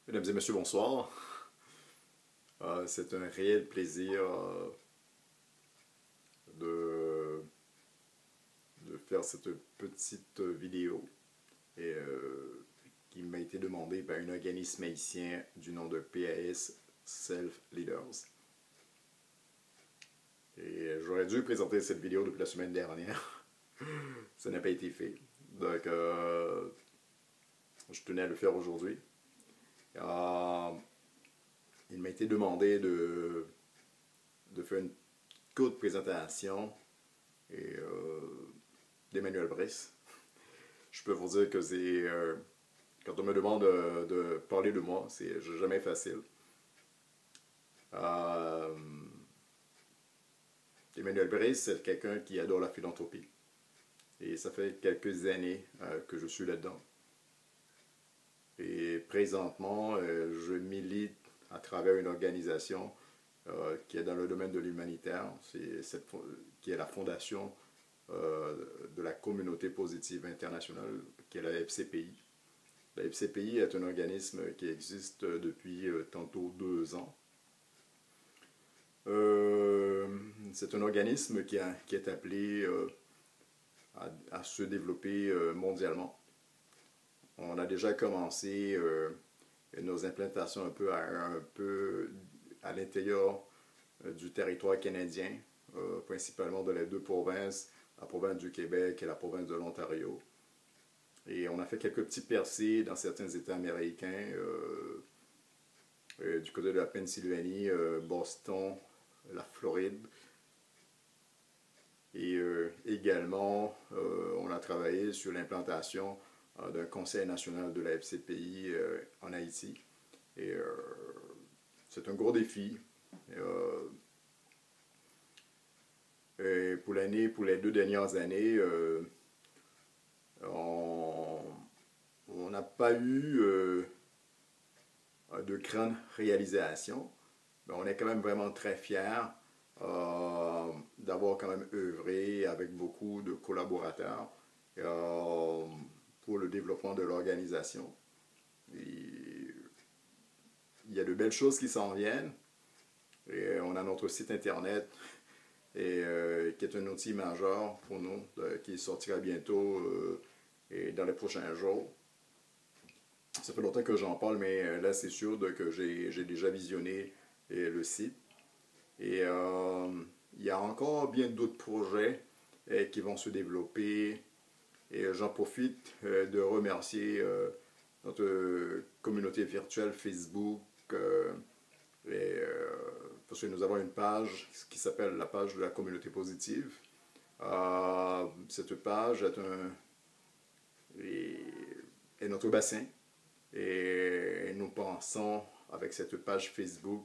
Mesdames et messieurs, bonsoir. C'est un réel plaisir de, de faire cette petite vidéo et, qui m'a été demandée par un organisme haïtien du nom de PAS Self Leaders. Et j'aurais dû présenter cette vidéo depuis la semaine dernière. Ça n'a pas été fait. Donc, je tenais à le faire aujourd'hui. Il m'a été demandé de faire une courte présentation et, d'Emmanuel Brice. Je peux vous dire que c'est quand on me demande de parler de moi, c'est jamais facile. Emmanuel Brice, c'est quelqu'un qui adore la philanthropie. Et ça fait quelques années que je suis là-dedans. Et présentement, je milite à travers une organisation qui est dans le domaine de l'humanitaire, qui est la fondation de la communauté positive internationale, qui est la FCPI. La FCPI est un organisme qui existe depuis tantôt 2 ans. C'est un organisme qui est appelé à se développer mondialement. On a déjà commencé nos implantations un peu à l'intérieur du territoire canadien, principalement dans les deux provinces, la province du Québec et la province de l'Ontario. Et on a fait quelques petits percées dans certains États américains, du côté de la Pennsylvanie, Boston, la Floride. Et également, on a travaillé sur l'implantation d'un conseil national de la FCPI en Haïti. Et c'est un gros défi. Et pour les 2 dernières années, on n'a pas eu de grandes réalisations, mais on est quand même vraiment très fiers d'avoir quand même œuvré avec beaucoup de collaborateurs pour le développement de l'organisation. Il y a de belles choses qui s'en viennent. Et on a notre site internet qui est un outil majeur pour nous, qui sortira bientôt et dans les prochains jours. Ça fait longtemps que j'en parle, mais là c'est sûr que j'ai déjà visionné le site. Et il y a encore bien d'autres projets qui vont se développer. Et j'en profite de remercier notre communauté virtuelle Facebook, parce que nous avons une page qui s'appelle la page de la communauté positive. Cette page est notre bassin. Et nous pensons, avec cette page Facebook,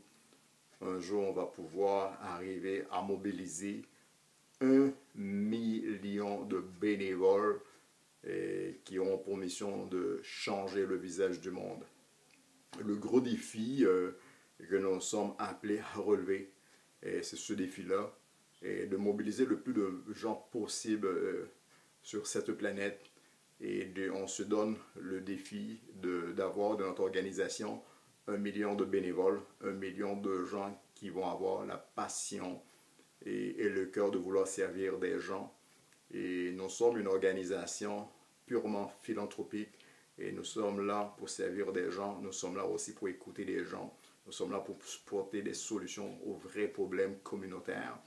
un jour on va pouvoir arriver à mobiliser 1 million de bénévoles qui ont pour mission de changer le visage du monde. Le gros défi que nous sommes appelés à relever, c'est ce défi-là, et de mobiliser le plus de gens possible sur cette planète. Et on se donne le défi d'avoir dans notre organisation 1 million de bénévoles, 1 million de gens qui vont avoir la passion et le cœur de vouloir servir des gens. Et nous sommes une organisation purement philanthropique et nous sommes là pour servir des gens, nous sommes là aussi pour écouter les gens, nous sommes là pour porter des solutions aux vrais problèmes communautaires.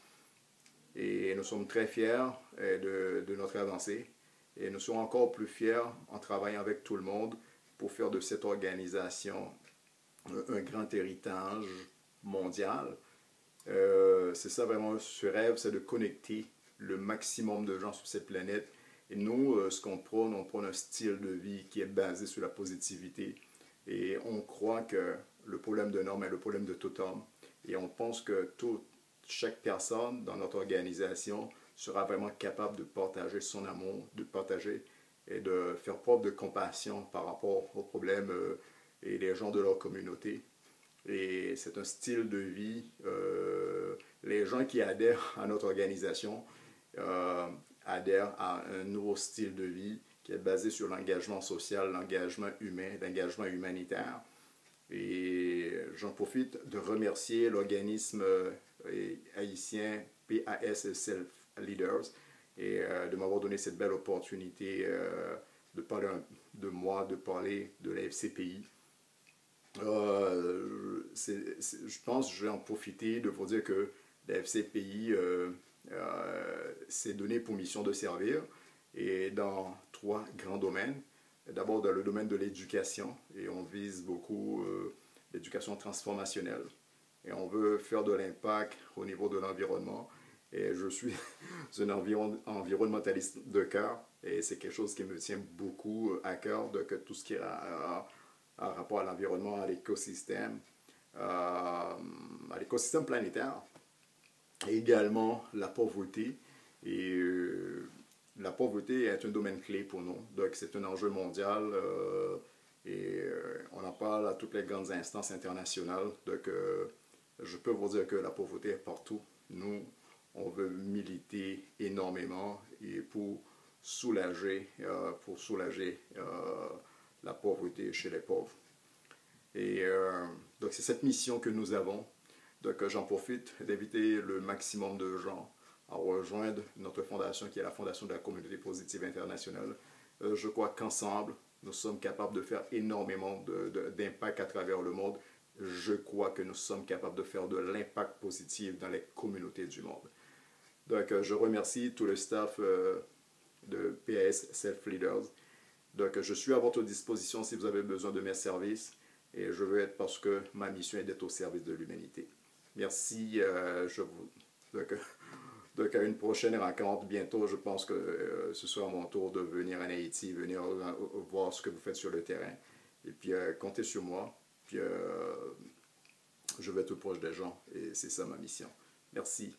Et nous sommes très fiers de notre avancée. Et nous sommes encore plus fiers en travaillant avec tout le monde pour faire de cette organisation un grand héritage mondial. C'est ça vraiment ce rêve, c'est de connecter le maximum de gens sur cette planète. Et nous, ce qu'on prône, on prône un style de vie qui est basé sur la positivité. Et on croit que le problème d'un homme est le problème de tout homme. Et on pense que chaque personne dans notre organisation sera vraiment capable de partager son amour, de partager et de faire preuve de compassion par rapport aux problèmes et les gens de leur communauté. Et c'est un style de vie. Les gens qui adhèrent à notre organisation adhèrent à un nouveau style de vie qui est basé sur l'engagement social, l'engagement humain, l'engagement humanitaire. Et j'en profite de remercier l'organisme haïtien PAS Self Leaders et de m'avoir donné cette belle opportunité de parler de moi, de parler de la FCPI. Je pense que je vais en profiter de vous dire que la FCPI s'est donné pour mission de servir et dans 3 grands domaines. D'abord dans le domaine de l'éducation, et on vise beaucoup l'éducation transformationnelle. Et on veut faire de l'impact au niveau de l'environnement. Et je suis un environnementaliste de cœur, et c'est quelque chose qui me tient beaucoup à cœur, de que tout ce qui a rapport à l'environnement, à l'écosystème planétaire, et également la pauvreté. Et la pauvreté est un domaine clé pour nous, donc c'est un enjeu mondial on en parle à toutes les grandes instances internationales. Donc je peux vous dire que la pauvreté est partout. Nous, on veut militer énormément et pour soulager la pauvreté chez les pauvres. Et donc c'est cette mission que nous avons. Donc j'en profite d'inviter le maximum de gens à rejoindre notre fondation qui est la Fondation de la Communauté Positive Internationale. Je crois qu'ensemble, nous sommes capables de faire énormément d'impact à travers le monde. Je crois que nous sommes capables de faire de l'impact positif dans les communautés du monde. Donc je remercie tout le staff de PAS Self Leaders. Donc je suis à votre disposition si vous avez besoin de mes services et je veux être parce que ma mission est d'être au service de l'humanité. Merci, donc à une prochaine rencontre bientôt. Je pense que ce sera mon tour de venir en Haïti, venir voir ce que vous faites sur le terrain. Et puis comptez sur moi. Puis je vais être tout proche des gens et c'est ça ma mission. Merci.